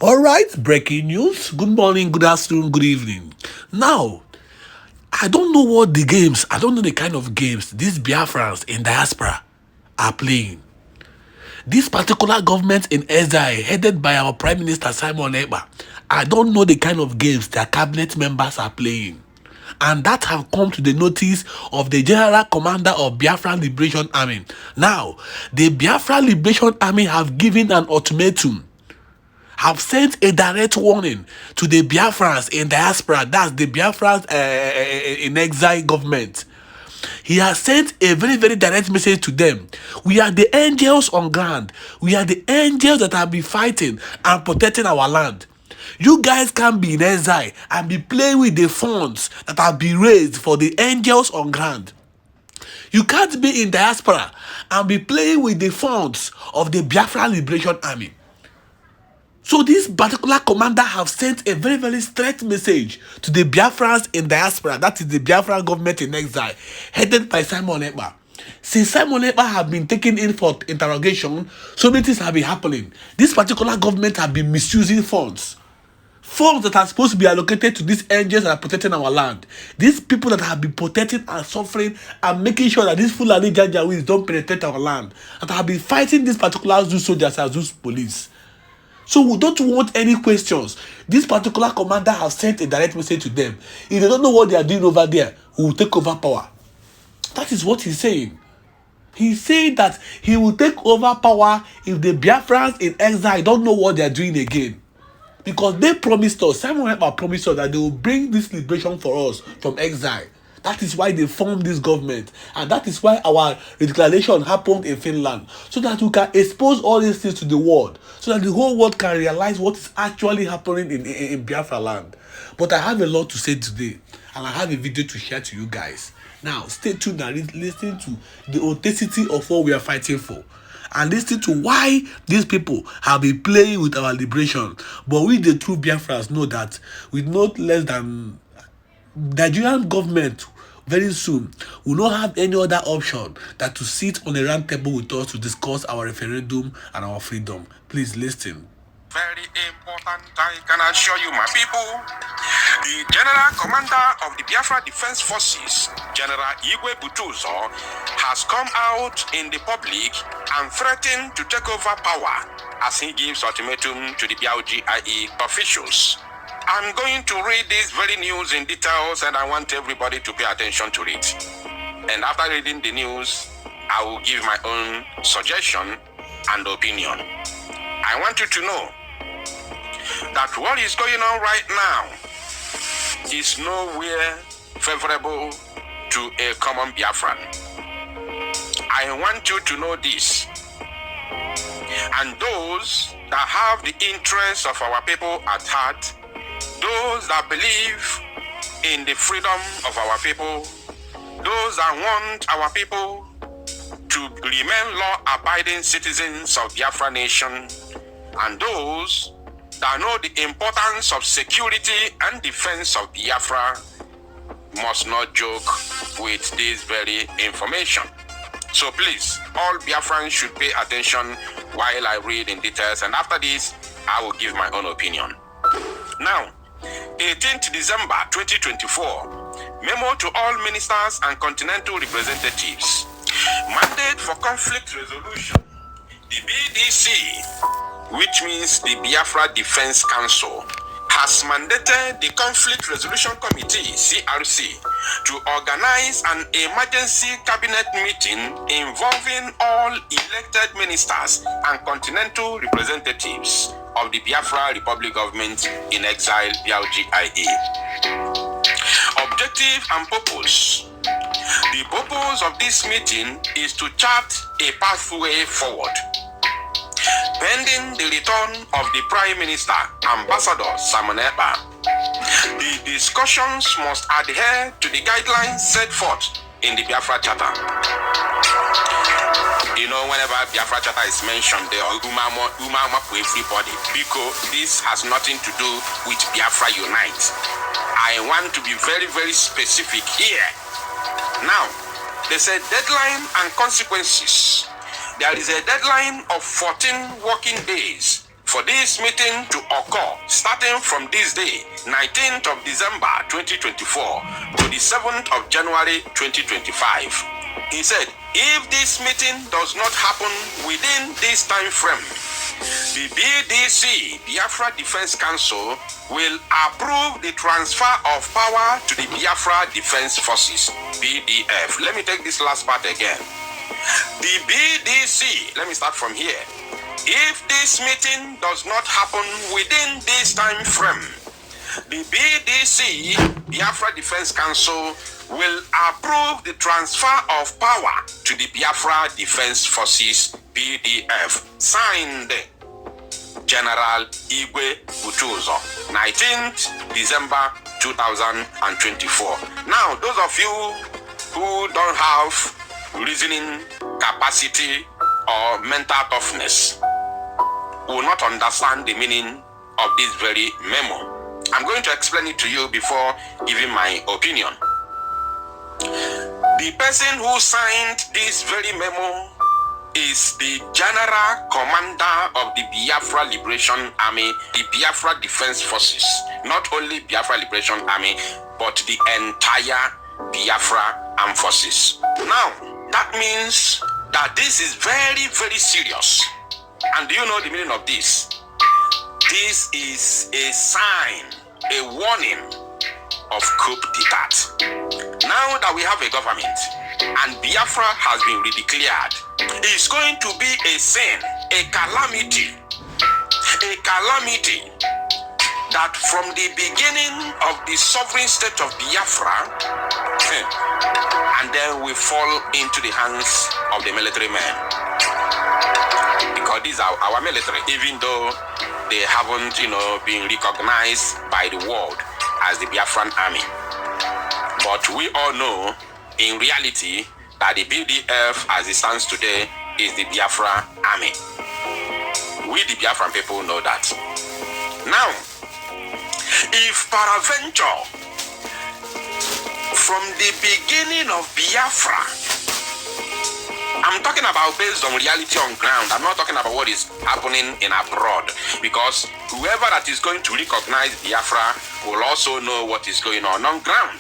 All right, breaking news. Good morning, good afternoon, good evening. Now, I don't know what the games, I don't know the kind of games these Biafrans in diaspora are playing. This particular government in exile, headed by our Prime Minister Simon Èkpà, I don't know the kind of games their cabinet members are playing. And that have come to the notice of the General Commander of Biafra Liberation Army. Now, the Biafra Liberation Army have given an ultimatum, have sent a direct warning to the Biafrans in diaspora, that's the Biafrans in exile government. He has sent a very, very direct message to them. We are the angels on ground. We are the angels that have been fighting and protecting our land. You guys can't be in exile and be playing with the funds that have been raised for the angels on ground. You can't be in diaspora and be playing with the funds of the Biafra Liberation Army. So this particular commander have sent a very, very straight message to the Biafrans in diaspora, that is the Biafra government in exile, headed by Simon Èkpà. Since Simon Èkpà have been taken in for interrogation, so many things have been happening. This particular government have been misusing funds. Funds that are supposed to be allocated to these angels that are protecting our land. These people that have been protecting and suffering and making sure that these Fulani Janjaweeds don't penetrate our land. That have been fighting these particular Zoo soldiers and Zoo police. So we don't want any questions. This particular commander has sent a direct message to them. If they don't know what they are doing over there, we will take over power. That is what he's saying. He's saying that he will take over power if the Biafrans in exile don't know what they are doing again. Because they promised us, Simon Èkpà promised us that they will bring this liberation for us from exile. That is why they formed this government. And that is why our declaration happened in Finland. So that we can expose all these things to the world. So that the whole world can realize what is actually happening in Biafra land. But I have a lot to say today. And I have a video to share to you guys. Now, stay tuned and listen to the authenticity of what we are fighting for. And listen to why these people have been playing with our liberation. But we, the true Biafrans, know that with not less than Nigerian government very soon will not have any other option than to sit on a round table with us to discuss our referendum and our freedom. Please listen. Very important, I can assure you, my people. The General Commander of the Biafra Defense Forces, General Igwe Butuzor, has come out in the public and threatened to take over power as he gives ultimatum to the BLGIE officials. I'm going to read this very news in details and I want everybody to pay attention to it. And after reading the news, I will give my own suggestion and opinion. I want you to know that what is going on right now is nowhere favorable to a common Biafran. I want you to know this. And those that have the interests of our people at heart, those that believe in the freedom of our people, those that want our people to remain law-abiding citizens of Biafra nation, and those that know the importance of security and defense of Biafra must not joke with this very information. So please, all Biafrans should pay attention while I read in details, and after this, I will give my own opinion. Now, 18th December 2024, memo to all ministers and continental representatives. Mandate for conflict resolution. The BDC, which means the Biafra Defense Council, has mandated the Conflict Resolution Committee, CRC, to organize an emergency cabinet meeting involving all elected ministers and continental representatives of the Biafra Republic Government in Exile, BLGIE. Objective and purpose. The purpose of this meeting is to chart a pathway forward. Pending the return of the Prime Minister, Ambassador Simon Èkpà, the discussions must adhere to the guidelines set forth in the Biafra Charter. You know, whenever Biafra Charter is mentioned, they are umama for everybody, because this has nothing to do with Biafra Unite. I want to be very, very specific here. Now, there's a deadline and consequences. There is a deadline of 14 working days for this meeting to occur starting from this day, 19th of December 2024 to the 7th of January 2025. He said, if this meeting does not happen within this time frame, the BDC, Biafra Defense Council, will approve the transfer of power to the Biafra Defense Forces, BDF. Let me take this last part again. The BDC, let me start from here. If this meeting does not happen within this time frame, the BDC, Biafra Defense Council, will approve the transfer of power to the Biafra Defense Forces, BDF. Signed, General Igwe Butuzor, 19th December 2024. Now, those of you who don't have reasoning capacity or mental toughness will not understand the meaning of this very memo. I'm going to explain it to you before giving my opinion. The person who signed this very memo is the General Commander of the Biafra Liberation Army, the Biafra Defense Forces. Not only Biafra Liberation Army, but the entire Biafra Armed Forces. Now, that means that this is very, very serious. And do you know the meaning of this? This is a sign, a warning of coup d'etat. Now that we have a government and Biafra has been redeclared, it's going to be a sin, a calamity that from the beginning of the sovereign state of Biafra, and then we fall into the hands of the military men. Because these are our military, even though they haven't, been recognized by the world as the Biafran army. But we all know, in reality, that the BDF, as it stands today, is the Biafra army. We, the Biafran people, know that. Now, if peradventure, from the beginning of Biafra, I'm talking about based on reality on ground. I'm not talking about what is happening in abroad, because whoever that is going to recognize Biafra will also know what is going on ground.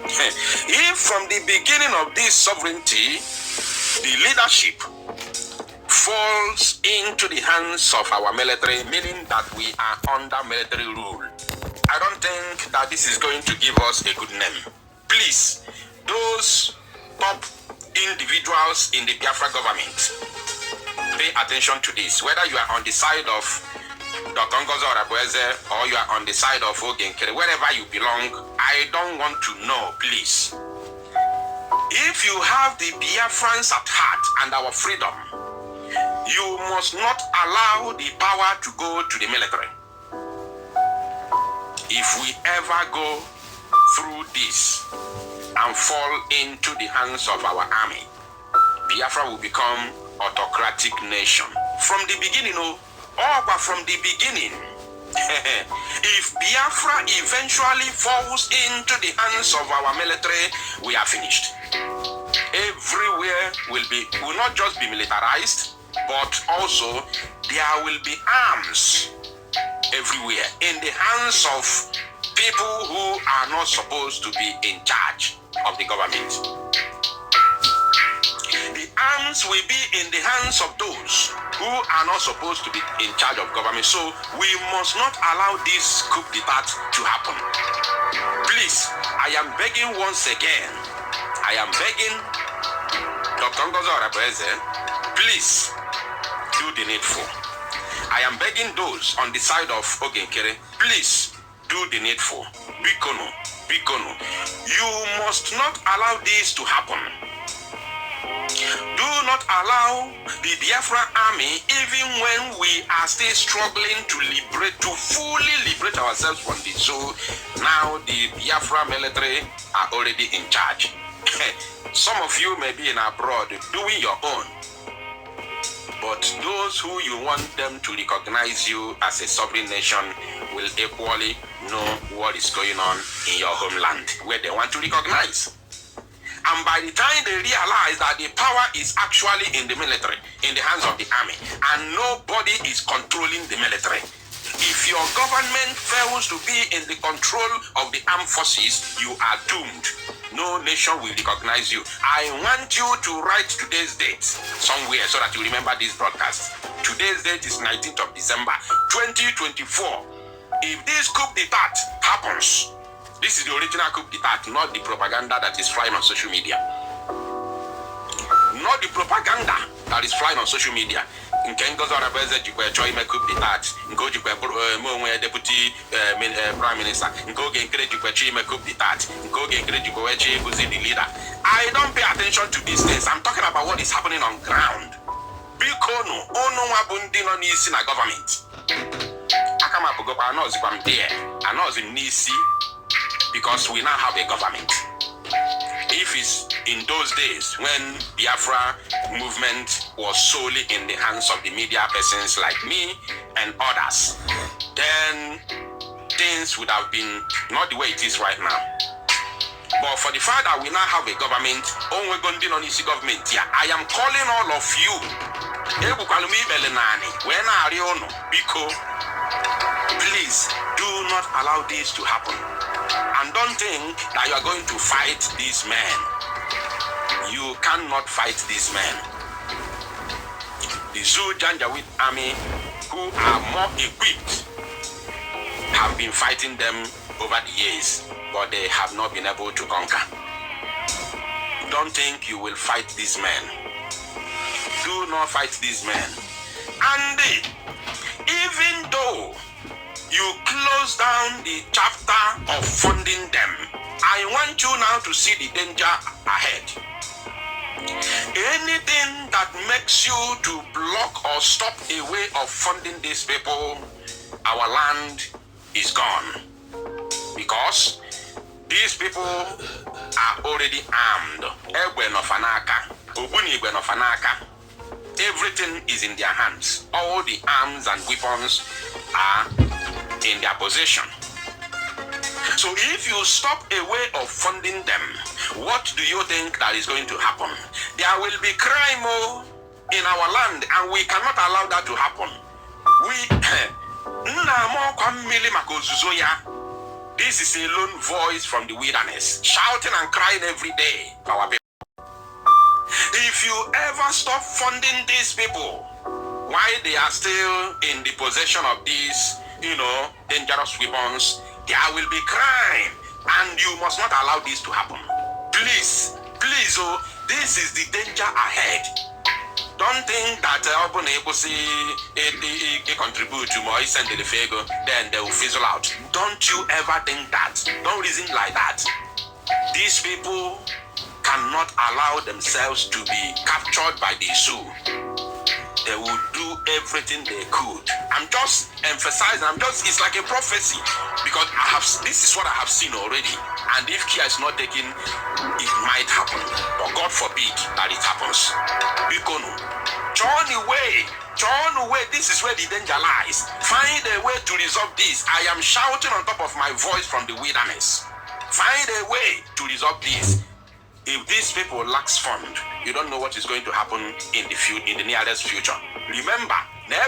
If from the beginning of this sovereignty, the leadership falls into the hands of our military, meaning that we are under military rule, I don't think that this is going to give us a good name. Please, those top individuals in the Biafra government, pay attention to this. Whether you are on the side of Dr. or you are on the side of Ogenkere, wherever you belong, I don't want to know, please. If you have the Biafrans at heart and our freedom, you must not allow the power to go to the military. If we ever go through this and fall into the hands of our army, Biafra will become autocratic nation. From the beginning, but from the beginning, if Biafra eventually falls into the hands of our military, we are finished. Everywhere will not just be militarized, but also there will be arms everywhere in the hands of people who are not supposed to be in charge of the government. The arms will be in the hands of those who are not supposed to be in charge of government. So we must not allow this coup d'etat to happen. Please, I am begging once again. I am begging Dr. please do the needful. I am begging those on the side of Ogenkere, please do the needful. Bikono. You must not allow this to happen. Do not allow the Biafra army, even when we are still struggling to fully liberate ourselves from this. So now the Biafra military are already in charge. Some of you may be in abroad doing your own, but those who you want them to recognize you as a sovereign nation will equally know what is going on in your homeland, where they want to recognize. And by the time they realize that the power is actually in the military, in the hands of the army, and nobody is controlling the military. If your government fails to be in the control of the armed forces, you are doomed. No nation will recognize you. I want you to write today's date somewhere so that you remember this broadcast. Today's date is 19th of December, 2024. If this coup d'etat happens, this is the original coup d'etat, not the propaganda that is flying on social media. Not the propaganda that is flying on social media. Nkengozora Beze jikwe choi me coup d'etat. Nko jikwe mwe deputy prime minister. Nko genkere jikwe chi me coup d'etat. Nko genkere jikwe wechi buzi the leader. I don't pay attention to these things. I'm talking about what is happening on ground. Bikono ono wabundi no nisi na government. Akama bugopa anozi kwa mdie. Anozi nisi. Because we now have a government. If it's in those days when Biafra movement was solely in the hands of the media persons like me and others, then things would have been not the way it is right now. But for the fact that we now have a government, I am calling all of you. Please do not allow this to happen. And don't think that you are going to fight these men. You cannot fight these men. The Zoo Janjaweed army, who are more equipped, have been fighting them over the years, but they have not been able to conquer. Don't think you will fight these men. Do not fight these men. And even though you close down the chapter of funding them, I want you now to see the danger ahead. Anything that makes you to block or stop a way of funding these people, our land is gone. Because these people are already armed. Everything is in their hands. All the arms and weapons are in their possession. So if you stop a way of funding them, what do you think that is going to happen? There will be crime in our land, and we cannot allow that to happen. This is a lone voice from the wilderness, shouting and crying every day. If you ever stop funding these people while they are still in the possession of these, dangerous weapons, there will be crime, and you must not allow this to happen. Please, this is the danger ahead. Don't think that contribute to more send the fego, then they will fizzle out. Don't you ever think that. Don't reason like that. These people cannot allow themselves to be captured by the Sioux. They will do everything they could. I'm just emphasizing, it's like a prophecy, because this is what I have seen already. And if care is not taken, it might happen. But God forbid that it happens. Bikono, turn away. This is where the danger lies. Find a way to resolve this. I am shouting on top of my voice from the wilderness. Find a way to resolve this. If these people lack fund, you don't know what is going to happen in the nearest future. Remember, they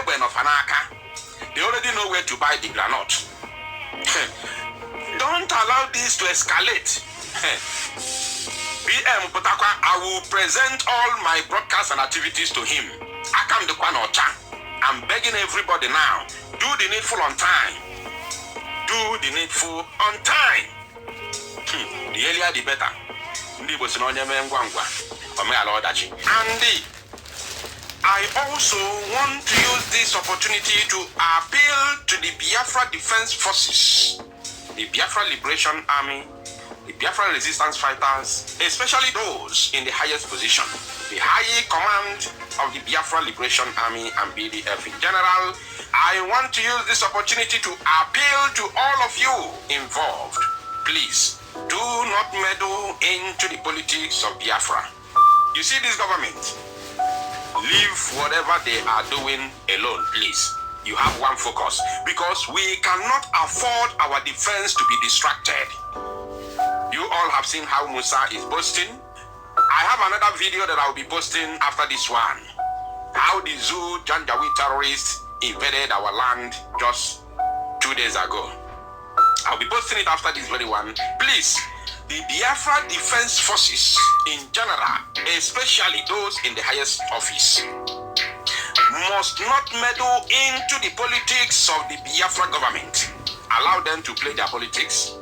already know where to buy the granite. Don't allow this to escalate. PM Putakwa, I will present all my broadcasts and activities to him. Akam de Kwanocha. I'm begging everybody now, do the needful on time. Do the needful on time. The earlier the better. And I also want to use this opportunity to appeal to the Biafra Defense Forces, the Biafra Liberation Army, the Biafra Resistance Fighters, especially those in the highest position, the high command of the Biafra Liberation Army and BDF in general. I want to use this opportunity to appeal to all of you involved. Please, do not meddle into the politics of Biafra. You see this government? Leave whatever they are doing alone, please. You have one focus, because we cannot afford our defense to be distracted. You all have seen how Musa is boasting. I have another video that I'll be posting after this one. How the Zoo Janjaweed terrorists invaded our land just 2 days ago. I'll be posting it after this very one. Please, the Biafra Defense Forces in general, especially those in the highest office, must not meddle into the politics of the Biafra government. Allow them to play their politics.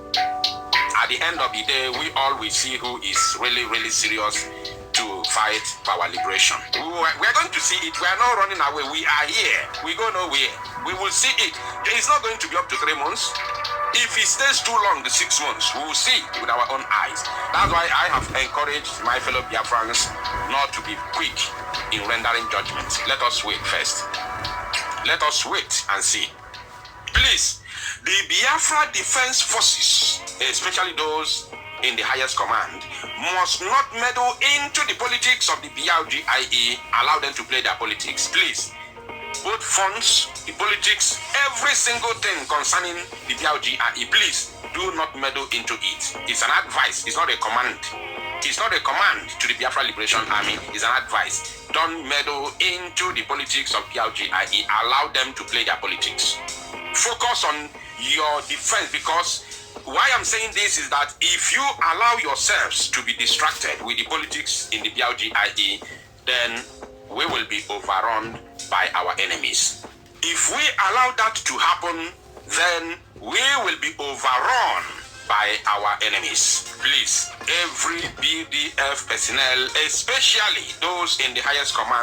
At the end of the day, we all will see who is really, really serious to fight for our liberation. We're going to see it. We are not running away. We are here. We go nowhere. We will see it. It's not going to be up to 3 months. If it stays too long, the 6 months, we will see with our own eyes. That's why I have encouraged my fellow Biafrans not to be quick in rendering judgment. Let us wait first. Let us wait and see. Please, the Biafra Defense Forces, especially those in the highest command, must not meddle into the politics of the BRGIE. Allow them to play their politics, please. Both funds, the politics, every single thing concerning the BRGIE, please do not meddle into it. It's an advice, it's not a command. It's not a command to the Biafra Liberation Army, it's an advice. Don't meddle into the politics of BRGIE. Allow them to play their politics. Focus on your defense, because why I'm saying this is that if you allow yourselves to be distracted with the politics in the BRGIE, then we will be overrun by our enemies. If we allow that to happen, then we will be overrun by our enemies. Please, every BDF personnel, especially those in the highest command,